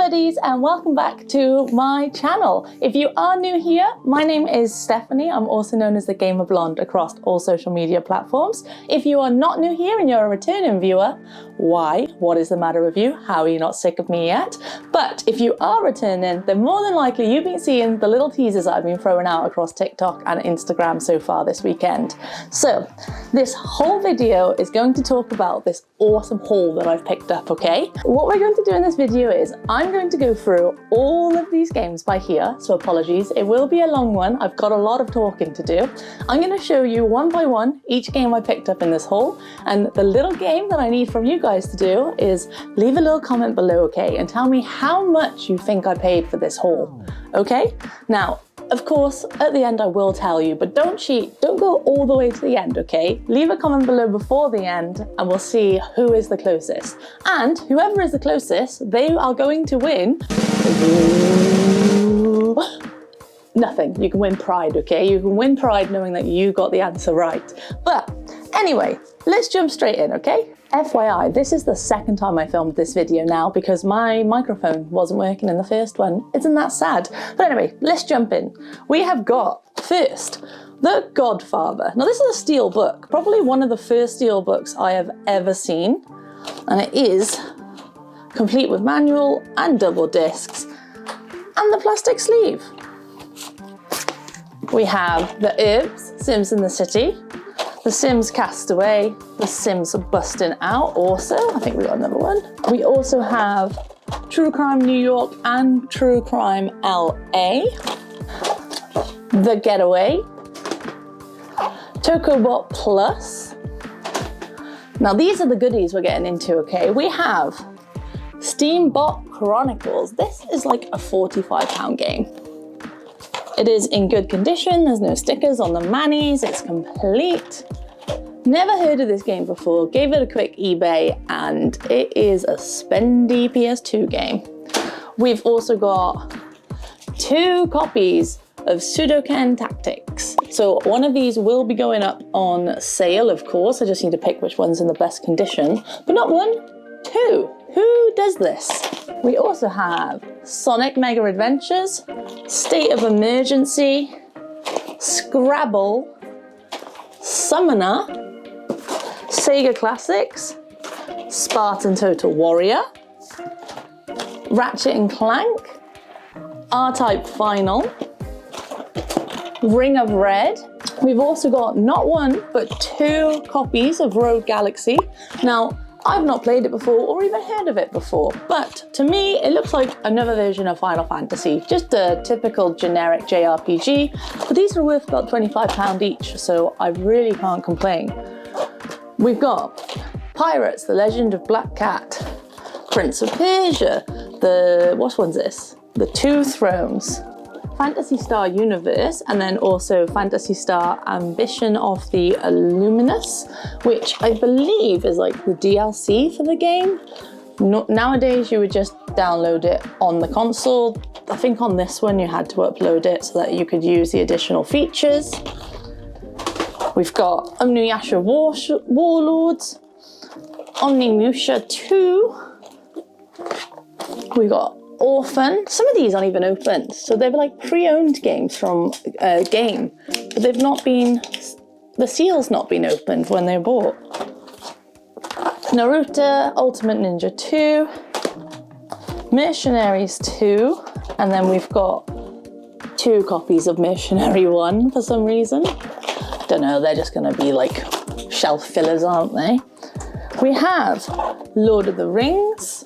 buddies, and welcome back to my channel. If you are new here, my name is Stephanie. I'm also known as the Gamer Blonde across all social media platforms. If you are not new here and you're a returning viewer, why? What is the matter with you? How are you not sick of me yet? But if you are returning, then more than likely you've been seeing the little teasers I've been throwing out across TikTok and Instagram so far this weekend. So this whole video is going to talk about this awesome haul that I've picked up, okay? What we're going to do in this video is I'm going to go through all of these games by here, so apologies, it will be a long one. I've got a lot of talking to do. I'm going to show you one by one each game I picked up in this haul, and the little game that I need from you guys to do is leave a little comment below, okay, and tell me how much you think I paid for this haul, okay? Now, of course, at the end I will tell you, but don't cheat, don't go all the way to the end, okay? Leave a comment below before the end and we'll see who is the closest. And whoever is the closest, they are going to win nothing. You can win pride, okay? You can win pride knowing that you got the answer right. But anyway, let's jump straight in, okay? FYI, this is the second time I filmed this video now because my microphone wasn't working in the first one. Isn't that sad? But anyway, let's jump in. We have got, first, The Godfather. Now this is a steel book, probably one of the first steel books I have ever seen. And it is complete with manual and double discs and the plastic sleeve. We have The Herbs, Sims in the City, The Sims Castaway, The Sims Busting Out also. I think we got another one. We also have True Crime New York and True Crime LA, The Getaway, Tokobot Plus. Now these are the goodies we're getting into, okay? We have Steambot Chronicles. This is like a £45 game. It is in good condition, there's no stickers on the manis, it's complete. Never heard of this game before, gave it a quick eBay, and it is a spendy PS2 game. We've also got 2 copies of Sudoken Tactics. So one of these will be going up on sale, of course, I just need to pick which one's in the best condition, but not 1, 2. Who does this? We also have Sonic Mega Adventures, State of Emergency, Scrabble, Summoner, Sega Classics, Spartan Total Warrior, Ratchet and Clank, R-Type Final, Ring of Red. We've also got not 1, but 2 copies of Rogue Galaxy. Now, I've not played it before or even heard of it before, but to me it looks like another version of Final Fantasy, just a typical generic JRPG, but these are worth about £25 each, so I really can't complain. We've got Pirates, The Legend of Black Cat, Prince of Persia, what one's this? The Two Thrones, Phantasy Star Universe, and then also Phantasy Star Ambition of the Illuminous, which I believe is like the DLC for the game. Nowadays you would just download it on the console. I think on this one you had to upload it so that you could use the additional features. We've got Omnuyasha Warlords, Omnimusha 2, we got Orphan. Some of these aren't even opened, so they're like pre-owned games from a game, but they've not been, the seal's not been opened when they're bought. Naruto Ultimate Ninja 2, Mercenaries 2, and then we've got 2 copies of Mercenary 1 for some reason. Don't know, they're just gonna be like shelf fillers, aren't they? We have Lord of the Rings,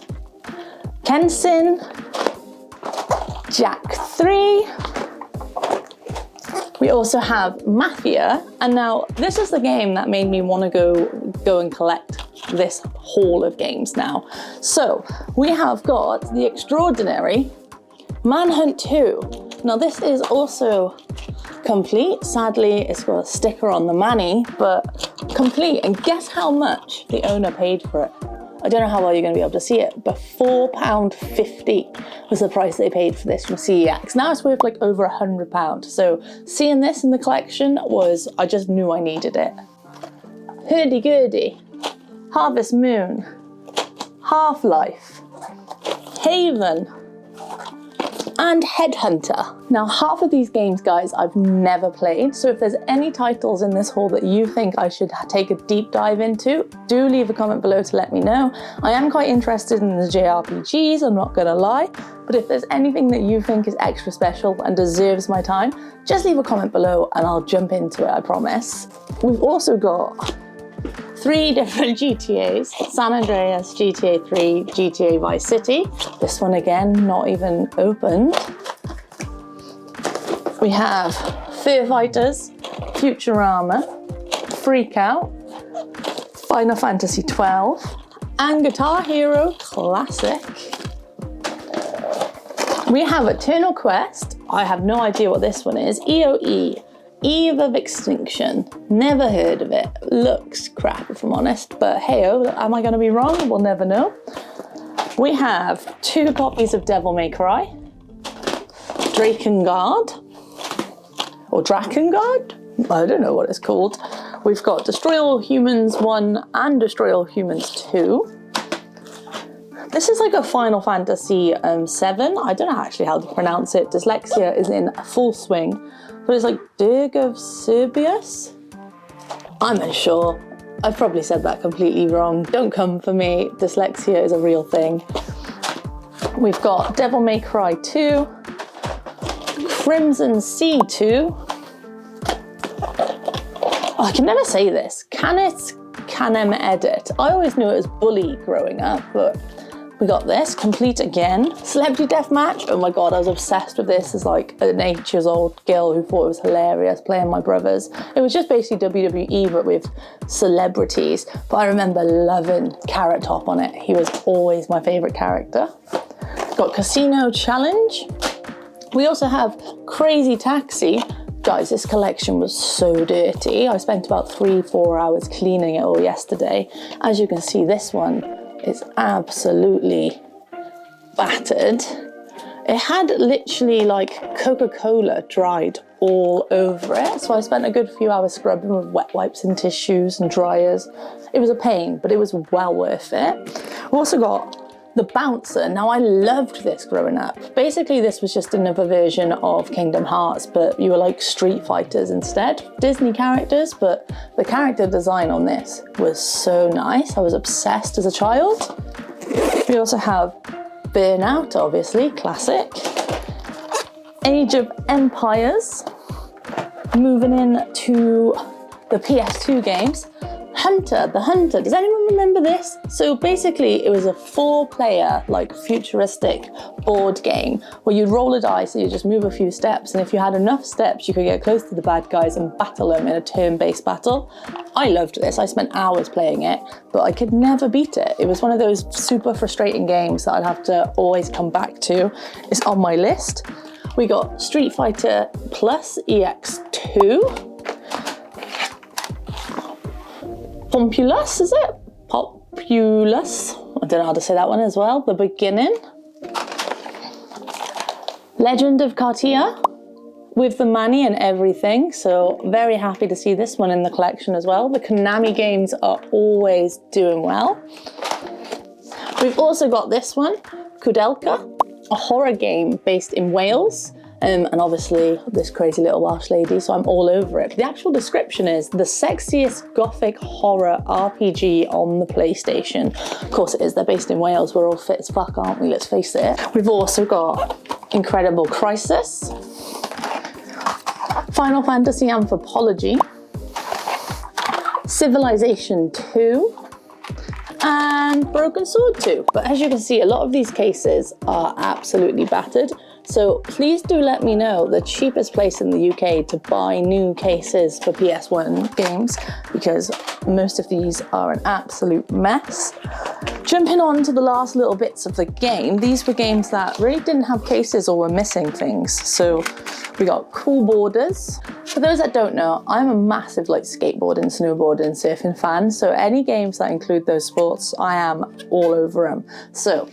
Kenshin, Jak 3. We also have Mafia, and now this is the game that made me want to go and collect this haul of games now. So we have got The Extraordinary, Manhunt 2. Now this is also complete. Sadly, it's got a sticker on the mani, but complete. And guess how much the owner paid for it? I don't know how well you're going to be able to see it, but £4.50 was the price they paid for this from CEX. Now it's worth like over £100. So seeing this in the collection I just knew I needed it. Hurdy-gurdy, Harvest Moon, Half-Life, Haven, and Headhunter. Now, half of these games, guys, I've never played, so if there's any titles in this haul that you think I should take a deep dive into, do leave a comment below to let me know. I am quite interested in the JRPGs, I'm not gonna lie, but if there's anything that you think is extra special and deserves my time, just leave a comment below and I'll jump into it, I promise. We've also got 3 different GTAs, San Andreas, GTA 3, GTA Vice City. This one again, not even opened. We have Foo Fighters, Futurama, Freakout, Final Fantasy 12, and Guitar Hero Classic. We have Eternal Quest. I have no idea what this one is. EOE. Eve of Extinction. Never heard of it. Looks crap if I'm honest, but hey-oh, am I going to be wrong? We'll never know. We have 2 copies of Devil May Cry, Drakengard, or Drakengard? I don't know what it's called. We've got Destroy All Humans 1 and Destroy All Humans 2. This is like a Final Fantasy 7. I don't know actually how to pronounce it. Dyslexia is in full swing. But it's like Dirge of Cerberus? I'm unsure. I've probably said that completely wrong. Don't come for me. Dyslexia is a real thing. We've got Devil May Cry 2, Crimson Sea 2. Oh, I can never say this. Canem Edit. I always knew it was Bully growing up, but we got this, Complete Again. Celebrity Deathmatch, oh my god, I was obsessed with this as like an 8-year-old girl who thought it was hilarious playing my brothers. It was just basically WWE but with celebrities, but I remember loving Carrot Top on it. He was always my favourite character. Got Casino Challenge. We also have Crazy Taxi. Guys, this collection was so dirty. I spent about 3-4 hours cleaning it all yesterday. As you can see, this one is absolutely battered. It had literally like Coca-Cola dried all over it, so I spent a good few hours scrubbing with wet wipes and tissues and dryers. It was a pain, but it was well worth it. We also got the Bouncer. Now, I loved this growing up. Basically, this was just another version of Kingdom Hearts, but you were like Street Fighters instead. Disney characters, but the character design on this was so nice. I was obsessed as a child. We also have Burnout, obviously, classic. Age of Empires. Moving in to the PS2 games. Hunter, the Hunter. Does anyone remember this? So basically it was a 4-player, like futuristic board game where you'd roll a dice and you just move a few steps, and if you had enough steps you could get close to the bad guys and battle them in a turn-based battle. I loved this. I spent hours playing it, but I could never beat it. It was one of those super frustrating games that I'd have to always come back to. It's on my list. We got Street Fighter Plus EX2. Populous, is it? Populous. I don't know how to say that one as well. The Beginning. Legend of Cartia with the Manny and everything. So very happy to see this one in the collection as well. The Konami games are always doing well. We've also got this one, Kudelka, a horror game based in Wales. And obviously this crazy little Welsh lady, so I'm all over it. The actual description is the sexiest gothic horror RPG on the PlayStation. Of course it is, they're based in Wales, we're all fit as fuck, aren't we? Let's face it. We've also got Incredible Crisis, Final Fantasy Anthropology, Civilization 2, and Broken Sword 2. But as you can see, a lot of these cases are absolutely battered. So please do let me know the cheapest place in the UK to buy new cases for PS1 games, because most of these are an absolute mess. Jumping on to the last little bits of the game, these were games that really didn't have cases or were missing things. So we got Cool Borders. For those that don't know, I'm a massive skateboarding, snowboarding, surfing fan. So any games that include those sports, I am all over them. So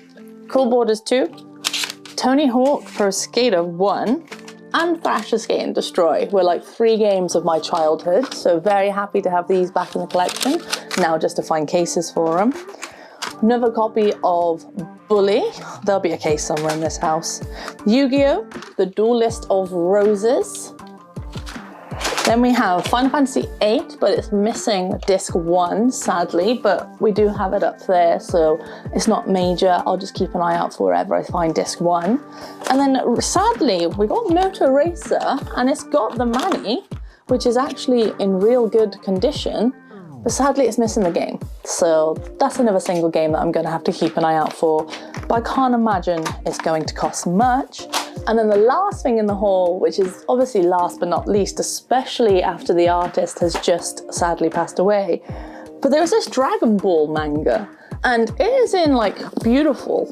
Cool Borders 2, Tony Hawk Pro Skater 1, and Thrasher Skate and Destroy were like 3 games of my childhood. So very happy to have these back in the collection. Now just to find cases for them. Another copy of Bully, there'll be a case somewhere in this house. Yu-Gi-Oh! The Duelist of Roses. Then we have Final Fantasy VIII, but it's missing disc 1, sadly, but we do have it up there, so it's not major. I'll just keep an eye out for wherever I find disc 1. And then sadly, we got Motor Racer, and it's got the Manny, which is actually in real good condition, but sadly it's missing the game. So that's another single game that I'm gonna have to keep an eye out for, but I can't imagine it's going to cost much. And then the last thing in the haul, which is obviously last but not least, especially after the artist has just sadly passed away, but there's this Dragon Ball manga, and it is in like beautiful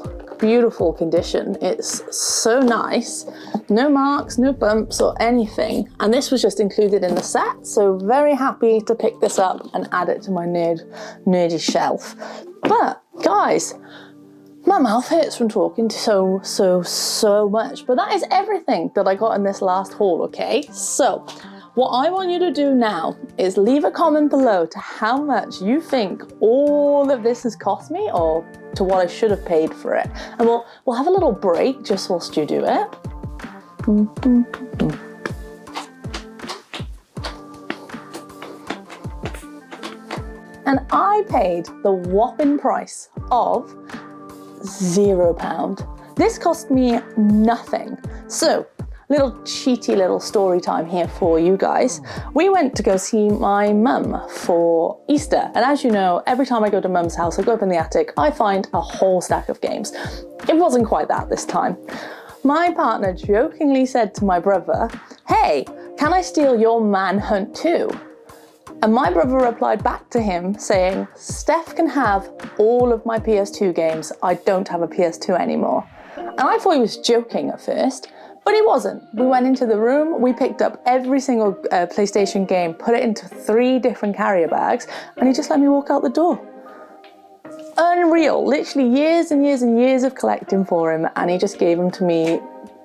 condition. It's so nice. No marks, no bumps or anything. And this was just included in the set, so very happy to pick this up and add it to my nerdy shelf. But guys, my mouth hurts from talking so much, but that is everything that I got in this last haul, okay? So what I want you to do now is leave a comment below to how much you think all of this has cost me, or to what I should have paid for it. And we'll have a little break just whilst you do it. And I paid the whopping price of £0. This cost me nothing. So, little cheaty little story time here for you guys. We went to go see my mum for Easter, and as you know, every time I go to mum's house, I go up in the attic, I find a whole stack of games. It wasn't quite that this time. My partner jokingly said to my brother, "Hey, can I steal your Manhunt 2?" And my brother replied back to him saying, "Steph can have all of my PS2 games. I don't have a PS2 anymore." And I thought he was joking at first, but he wasn't. We went into the room, we picked up every single PlayStation game, put it into 3 different carrier bags, and he just let me walk out the door. Unreal, literally years and years and years of collecting for him, and he just gave them to me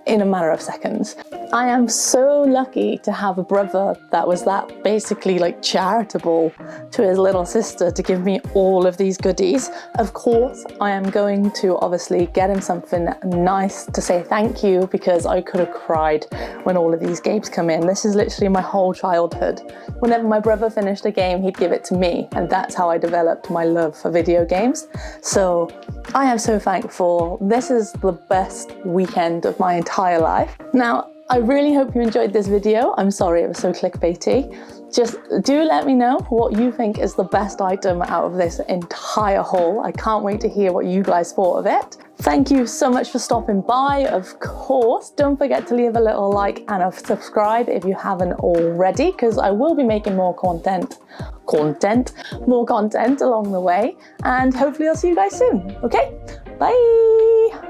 in a matter of seconds. I am so lucky to have a brother that was that basically like charitable to his little sister to give me all of these goodies. Of course, I am going to obviously get him something nice to say thank you, because I could have cried when all of these games come in. This is literally my whole childhood. Whenever my brother finished a game, he'd give it to me, and that's how I developed my love for video games. So I am so thankful. This is the best weekend of my entire life. Now, I really hope you enjoyed this video. I'm sorry it was so clickbaity. Just do let me know what you think is the best item out of this entire haul. I can't wait to hear what you guys thought of it. Thank you so much for stopping by. Of course, don't forget to leave a little like and a subscribe if you haven't already, because I will be making more content along the way. And hopefully I'll see you guys soon. Okay, bye.